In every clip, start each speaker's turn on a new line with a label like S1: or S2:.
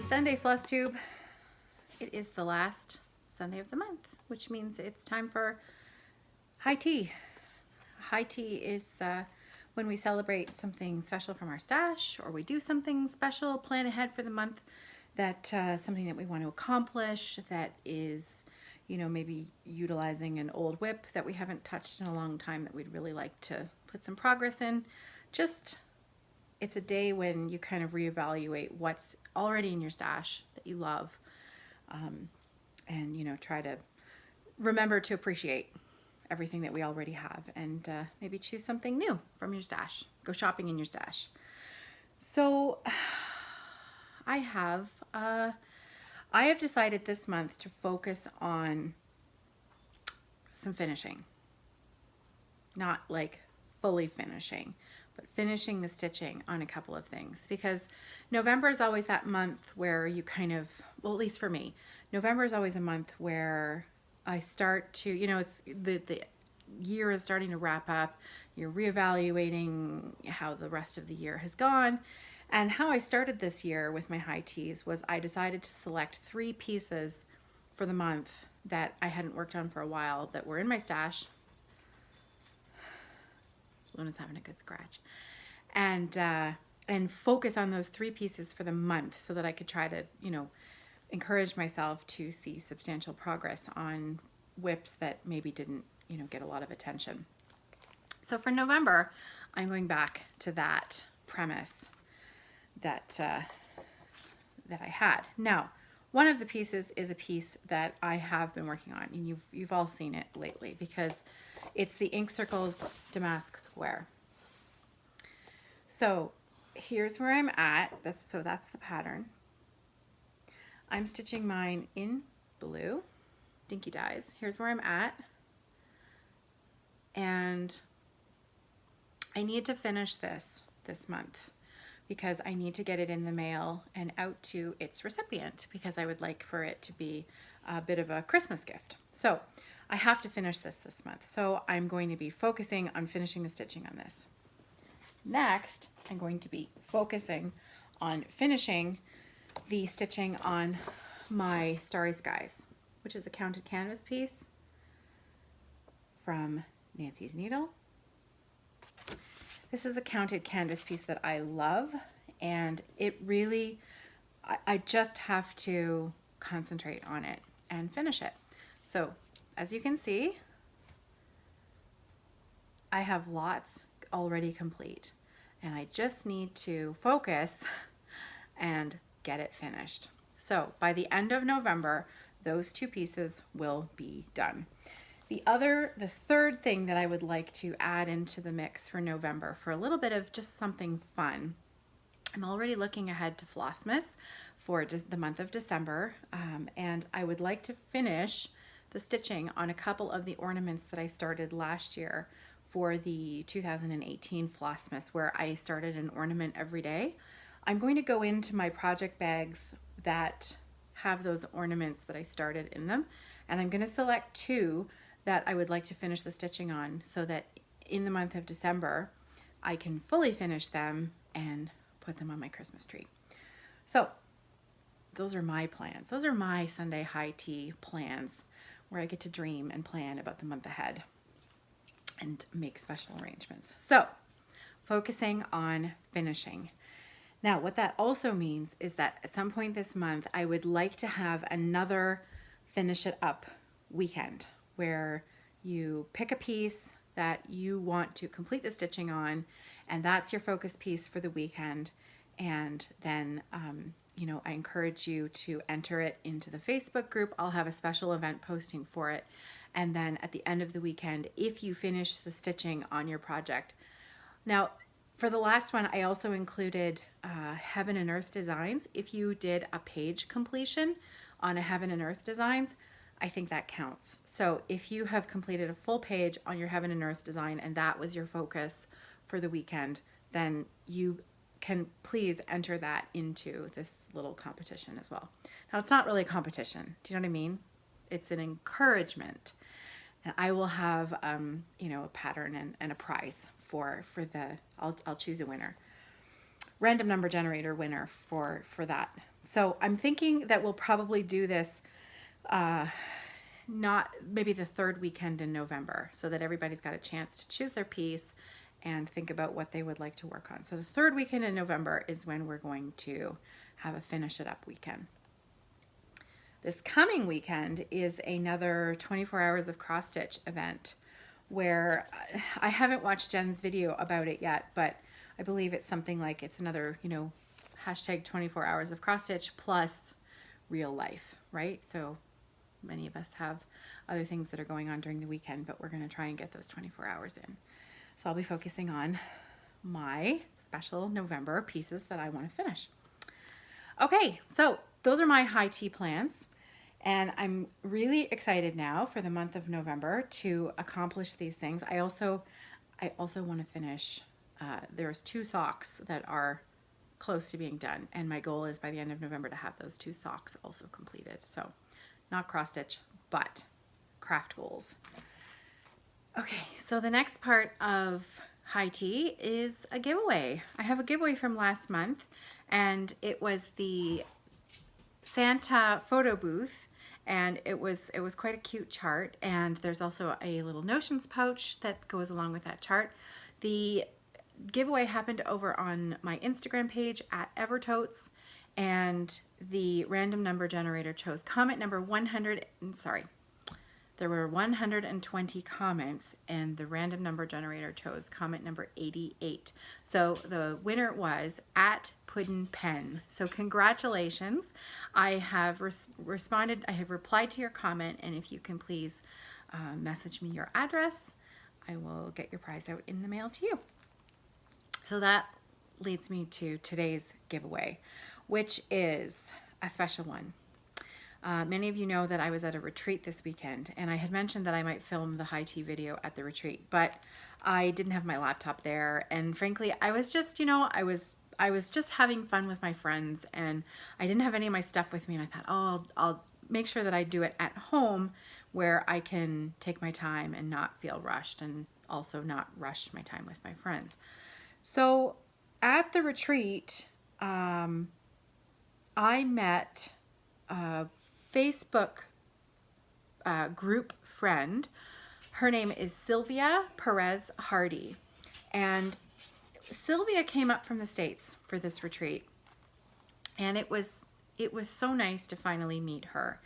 S1: Sunday Floss Tube. It is the last Sunday of the month, which means it's time for high tea. High tea is when we celebrate something special from our stash, or we do something special, plan ahead for the month, that something that we want to accomplish that is, maybe utilizing an old whip that we haven't touched in a long time that we'd really like to put some progress in. It's a day when you kind of reevaluate what's already in your stash that you love, and try to remember to appreciate everything that we already have, and maybe choose something new from your stash. Go shopping in your stash. So I have decided this month to focus on some finishing. Not like fully finishing, but finishing the stitching on a couple of things, because November is always that month where you kind of, well, at least for me, November is always a month where I start to, it's the year is starting to wrap up. You're reevaluating how the rest of the year has gone. And how I started this year with my high teas was I decided to select 3 pieces for the month that I hadn't worked on for a while that were in my stash. Luna's having a good scratch. And focus on those 3 pieces for the month so that I could try to, encourage myself to see substantial progress on whips that maybe didn't, get a lot of attention. So for November, I'm going back to that premise that I had. Now, one of the pieces is a piece that I have been working on, and you've all seen it lately, because it's the Ink Circles Damask Square. So here's where I'm at. That's the pattern. I'm stitching mine in blue, Dinky Dyes. Here's where I'm at. And I need to finish this month, because I need to get it in the mail and out to its recipient, because I would like for it to be a bit of a Christmas gift. So I have to finish this month. So I'm going to be focusing on finishing the stitching on this. Next, I'm going to be focusing on finishing the stitching on my Starry Skies, which is a counted canvas piece from Nancy's Needle. This is a counted canvas piece that I love, and it really, I just have to concentrate on it and finish it. So as you can see, I have lots already complete, and I just need to focus and get it finished. So by the end of November, those 2 pieces will be done. The third thing that I would like to add into the mix for November, for a little bit of just something fun, I'm already looking ahead to Flossmas for the month of December, and I would like to finish the stitching on a couple of the ornaments that I started last year for the 2018 Flossmas, where I started an ornament every day. I'm going to go into my project bags that have those ornaments that I started in them, and I'm going to select 2 that I would like to finish the stitching on, so that in the month of December I can fully finish them and put them on my Christmas tree. So those are my plans. Those are my Sunday high tea plans, where I get to dream and plan about the month ahead and make special arrangements. So focusing on finishing. Now, what that also means is that at some point this month, I would like to have another finish it up weekend, where you pick a piece that you want to complete the stitching on, and that's your focus piece for the weekend. And then, I encourage you to enter it into the Facebook group. I'll have a special event posting for it. And then at the end of the weekend, if you finish the stitching on your project. Now, for the last one, I also included Heaven and Earth designs. If you did a page completion on a Heaven and Earth designs, I think that counts. So if you have completed a full page on your Heaven and Earth design, and that was your focus for the weekend, then you can please enter that into this little competition as well. Now, it's not really a competition. Do you know what I mean? It's an encouragement. And I will have, a pattern and a prize for I'll choose a winner. Random number generator winner for that So I'm thinking that we'll probably do this not maybe the third weekend in November, so that everybody's got a chance to choose their piece and think about what they would like to work on. So the third weekend in November is when we're going to have a finish it up weekend. This coming weekend is another 24 hours of cross stitch event where I haven't watched Jen's video about it yet, but I believe it's something like it's another, you know, hashtag 24 hours of cross stitch plus real life, right? So many of us have other things that are going on during the weekend, but we're going to try and get those 24 hours in. So I'll be focusing on my special November pieces that I want to finish. Okay, so those are my high tea plans. And I'm really excited now for the month of November to accomplish these things. I also want to finish, there's 2 socks that are close to being done. And my goal is by the end of November to have those 2 socks also completed. So not cross stitch, but craft goals. Okay, so the next part of high tea is a giveaway. I have a giveaway from last month, and it was the Santa photo booth, and it was quite a cute chart, and there's also a little notions pouch that goes along with that chart. The giveaway happened over on my Instagram page at Evertotes, and the random number generator chose comment number 100, there were 120 comments, and the random number generator chose comment number 88. So the winner was at Puddin Pen. So congratulations. I have responded, I have replied to your comment, and if you can please message me your address, I will get your prize out in the mail to you. So that leads me to today's giveaway, which is a special one. Many of you know that I was at a retreat this weekend, and I had mentioned that I might film the high tea video at the retreat, but I didn't have my laptop there, and frankly, I was just, you know, I was just having fun with my friends, and I didn't have any of my stuff with me, and I thought, oh, I'll make sure that I do it at home where I can take my time and not feel rushed, and also not rush my time with my friends. So at the retreat, I met Facebook group friend. Her name is Sylvia Perez Hardy, and Sylvia came up from the States for this retreat, and it was so nice to finally meet her.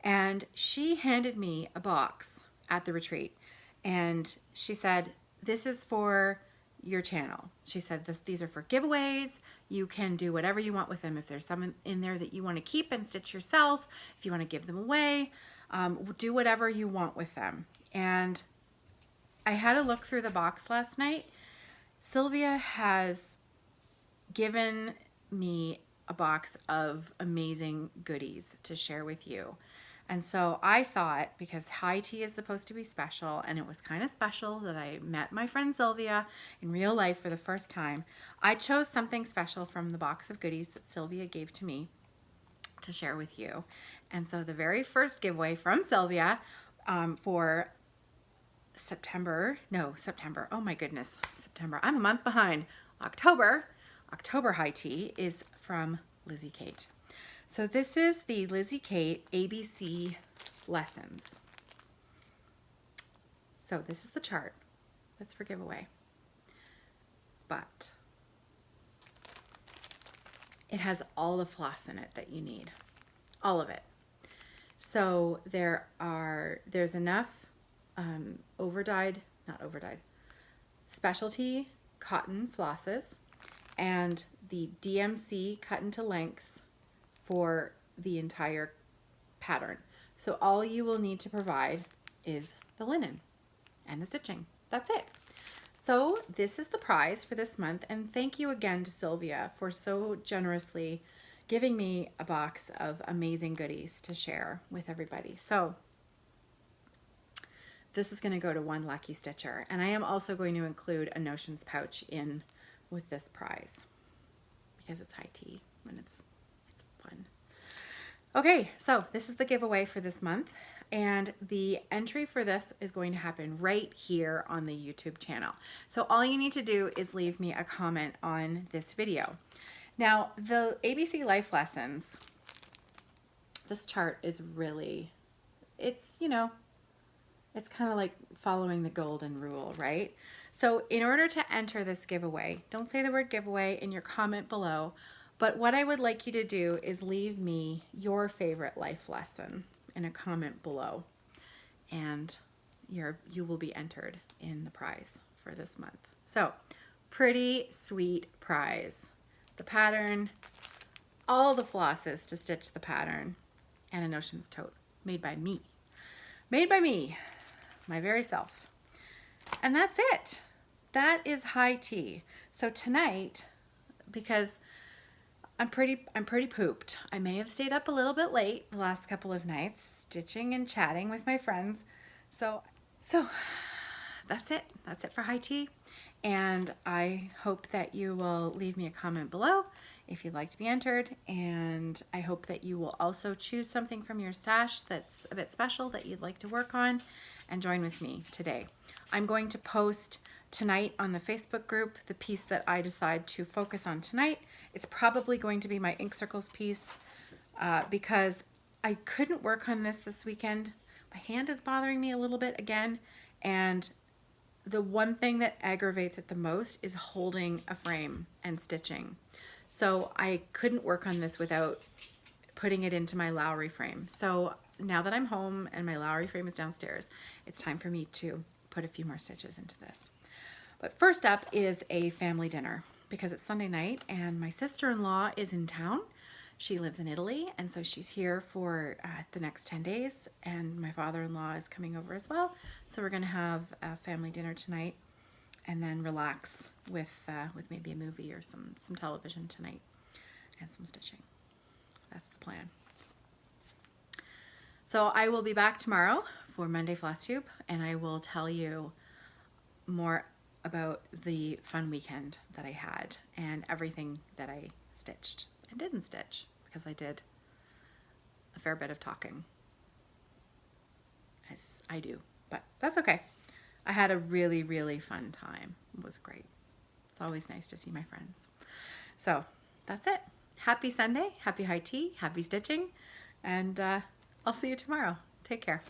S1: And she handed me a box at the retreat, and she said, "This is for your channel." She said, these are for giveaways. You can do whatever you want with them. If there's some in there that you want to keep and stitch yourself, if you want to give them away, do whatever you want with them. And I had a look through the box last night. Sylvia has given me a box of amazing goodies to share with you. And so I thought, because high tea is supposed to be special, and it was kind of special that I met my friend Sylvia in real life for the first time, I chose something special from the box of goodies that Sylvia gave to me to share with you. And so the very first giveaway from Sylvia for September, oh my goodness, September, I'm a month behind, October high tea is from Lizzie Kate. So this is the Lizzie Kate ABC lessons. So this is the chart that's for giveaway. But it has all the floss in it that you need. All of it. So there's enough specialty cotton flosses, and the DMC cut into lengths for the entire pattern. So all you will need to provide is the linen and the stitching. That's it. So this is the prize for this month, and thank you again to Sylvia for so generously giving me a box of amazing goodies to share with everybody. So this is going to go to one lucky stitcher, and I am also going to include a notions pouch in with this prize because it's high tea and it's fun. Okay, so this is the giveaway for this month, and the entry for this is going to happen right here on the YouTube channel. So all you need to do is leave me a comment on this video. Now, the ABC Life Lessons this chart is really, it's, it's kind of like following the golden rule, right? So in order to enter this giveaway, don't say the word giveaway in your comment below, but what I would like you to do is leave me your favorite life lesson in a comment below, and you will be entered in the prize for this month. So pretty sweet prize. The pattern, all the flosses to stitch the pattern, and an Oceans tote made by me. Made by me, my very self. And that's it. That is high tea. So tonight, because I'm pretty pooped. I may have stayed up a little bit late the last couple of nights, stitching and chatting with my friends. So that's it. That's it for high tea. And I hope that you will leave me a comment below if you'd like to be entered. And I hope that you will also choose something from your stash that's a bit special that you'd like to work on and join with me today. I'm going to post tonight on the Facebook group the piece that I decide to focus on tonight. It's probably going to be my ink circles piece because I couldn't work on this weekend. My hand is bothering me a little bit again, and the one thing that aggravates it the most is holding a frame and stitching. So I couldn't work on this without putting it into my Lowry frame. So now that I'm home and my Lowry frame is downstairs, it's time for me to put a few more stitches into this. But first up is a family dinner because it's Sunday night and my sister-in-law is in town. She lives in Italy, and so she's here for the next 10 days, and my father-in-law is coming over as well. So we're gonna have a family dinner tonight and then relax with maybe a movie or some television tonight and some stitching. That's the plan. So I will be back tomorrow for Monday Floss Tube, and I will tell you more about the fun weekend that I had and everything that I stitched and didn't stitch, because I did a fair bit of talking, as I do, but that's okay. I had a really, really fun time. It was great. It's always nice to see my friends. So that's it. Happy Sunday, happy high tea, happy stitching, and I'll see you tomorrow. Take care.